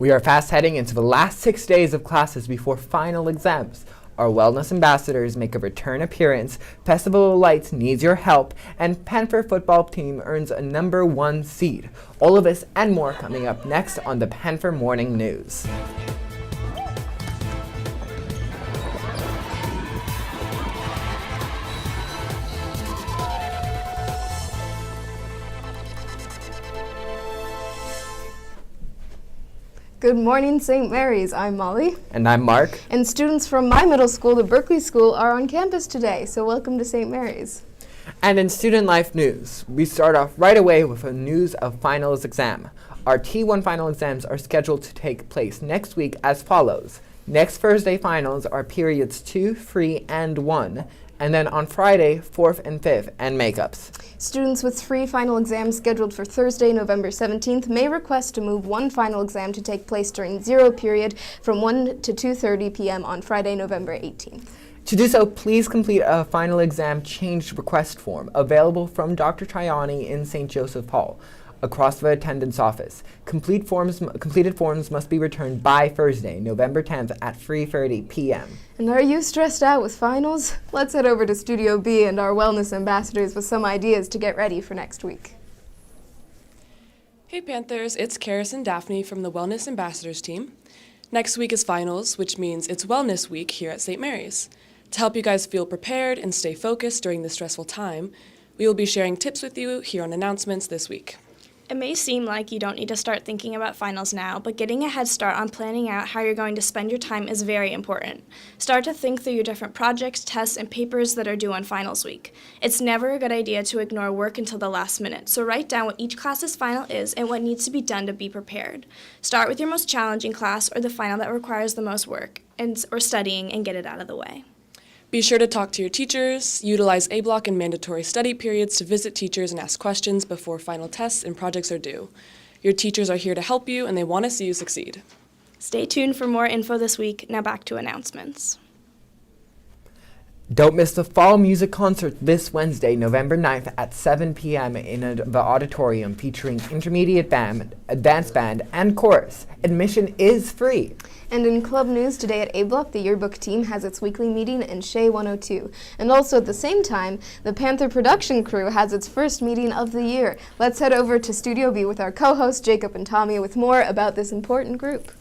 We are fast heading into the last 6 days of classes before final exams. Our wellness ambassadors make a return appearance, Festival of Lights needs your help, and Panther football team earns a #1 seed. All of this and more coming up next on the Panther Morning News. Good morning, St. Mary's. I'm Molly. And I'm Mark. And students from my middle school, the Berkeley School, are on campus today, so welcome to St. Mary's. And in student life news, we start off right away with a news of finals exam. Our T1 final exams are scheduled to take place next week as follows. Next Thursday finals are periods 2, 3, and 1. And then on Friday, 4th and 5th, and makeups. Students with 3 final exams scheduled for Thursday, November 17th may request to move 1 final exam to take place during 0 period from 1 to 2:30 p.m. on Friday, November 18th. To do so, please complete a final exam change request form available from Dr. Triani in St. Joseph Hall across the attendance office. Completed forms must be returned by Thursday, November 10th at 3:30 p.m. And are you stressed out with finals? Let's head over to Studio B and our wellness ambassadors with some ideas to get ready for next week. Hey Panthers, it's Karis and Daphne from the Wellness Ambassadors team. Next week is finals, which means it's Wellness Week here at St. Mary's. To help you guys feel prepared and stay focused during this stressful time, we will be sharing tips with you here on announcements this week. It may seem like you don't need to start thinking about finals now, but getting a head start on planning out how you're going to spend your time is very important. Start to think through your different projects, tests, and papers that are due on finals week. It's never a good idea to ignore work until the last minute, so write down what each class's final is and what needs to be done to be prepared. Start with your most challenging class or the final that requires the most work or studying and get it out of the way. Be sure to talk to your teachers, utilize A-block and mandatory study periods to visit teachers and ask questions before final tests and projects are due. Your teachers are here to help you and they want to see you succeed. Stay tuned for more info this week. Now back to announcements. Don't miss the fall music concert this Wednesday, November 9th at 7 p.m. in the auditorium featuring intermediate band, advanced band, and chorus. Admission is free. And in club news today at A-Block, the yearbook team has its weekly meeting in Shea 102. And also at the same time, the Panther production crew has its first meeting of the year. Let's head over to Studio B with our co-hosts Jacob and Tommy with more about this important group.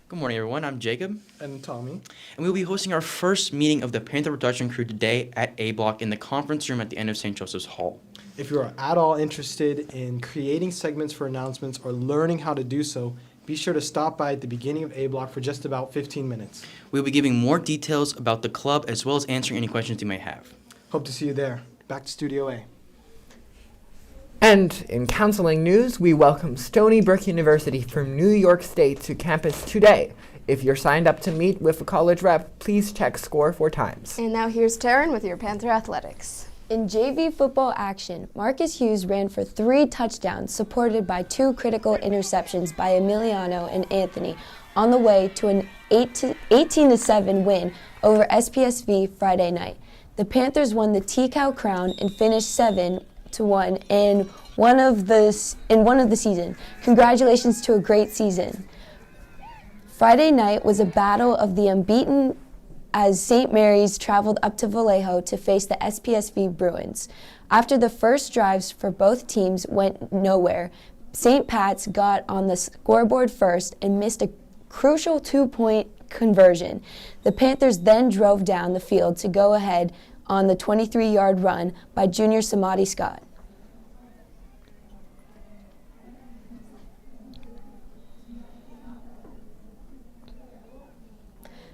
Good morning, everyone. I'm Jacob. And Tommy. And we'll be hosting our first meeting of the Panther production crew today at A-Block in the conference room at the end of St. Joseph's Hall. If you are at all interested in creating segments for announcements or learning how to do so, be sure to stop by at the beginning of A-Block for just about 15 minutes. We'll be giving more details about the club as well as answering any questions you may have. Hope to see you there. Back to Studio A. And in counseling news, we welcome Stony Brook University from New York State to campus today. If you're signed up to meet with a college rep, please check SCORE 4 times. And now here's Taryn with your Panther Athletics. In JV football action, Marcus Hughes ran for 3 touchdowns, supported by 2 critical interceptions by Emiliano and Anthony, on the way to an 18-7 win over SPSV Friday night. The Panthers won the T-Cow crown and finished 7-1 in one of the season. Congratulations to a great season. Friday night was a battle of the unbeaten as St. Mary's traveled up to Vallejo to face the SPSV Bruins. After the first drives for both teams went nowhere, St. Pat's got on the scoreboard first and missed a crucial 2-point conversion. The Panthers then drove down the field to go ahead on the 23-yard run by junior Samadi Scott.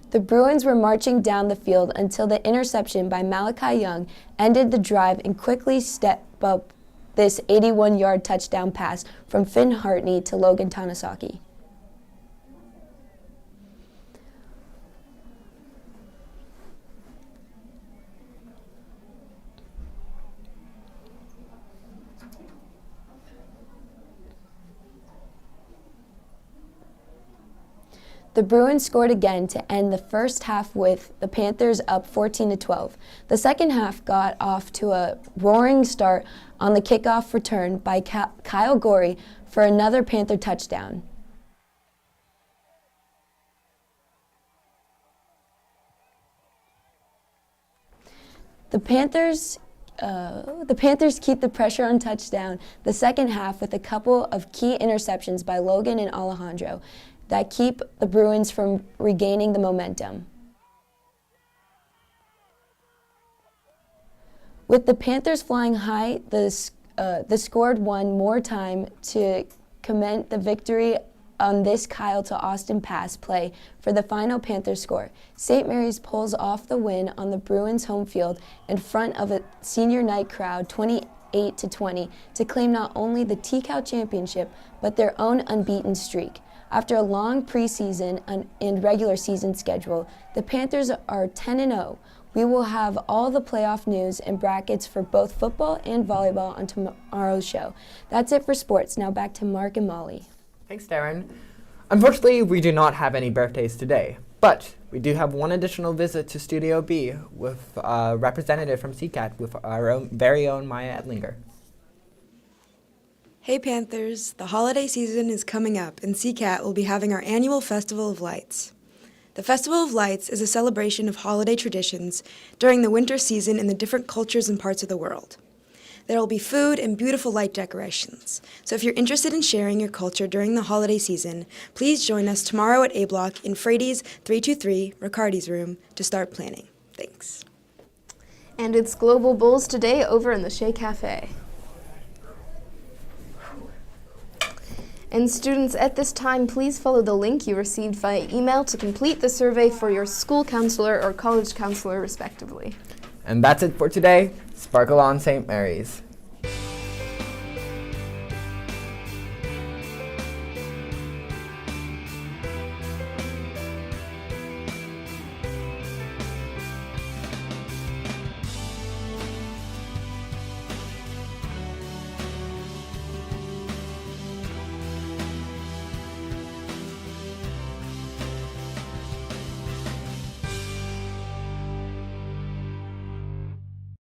The Bruins were marching down the field until the interception by Malachi Young ended the drive and quickly stepped up this 81-yard touchdown pass from Finn Hartney to Logan Tanasaki. The Bruins scored again to end the first half with the Panthers up 14-12. The second half got off to a roaring start on the kickoff return by Kyle Gorey for another Panther touchdown. The Panthers keep the pressure on touchdown the second half with a couple of key interceptions by Logan and Alejandro that keep the Bruins from regaining the momentum. With the Panthers flying high, the scored one more time to cement the victory on this Kyle to Austin pass play for the final Panthers score. St. Mary's pulls off the win on the Bruins home field in front of a senior night crowd 28-20 to claim not only the T-Cow championship but their own unbeaten streak. After a long preseason and regular season schedule, the Panthers are 10-0. We will have all the playoff news and brackets for both football and volleyball on tomorrow's show. That's it for sports. Now back to Mark and Molly. Thanks, Darren. Unfortunately, we do not have any birthdays today, but we do have one additional visit to Studio B with a representative from CCAT with our very own Maya Edlinger. Hey Panthers, the holiday season is coming up and CCAT will be having our annual Festival of Lights. The Festival of Lights is a celebration of holiday traditions during the winter season in the different cultures and parts of the world. There will be food and beautiful light decorations. So if you're interested in sharing your culture during the holiday season, please join us tomorrow at A Block in Frady's 323 Riccardi's room to start planning. Thanks. And it's Global Bowls today over in the Shea Cafe. And students, at this time, please follow the link you received via email to complete the survey for your school counselor or college counselor, respectively. And that's it for today. Sparkle on, St. Mary's.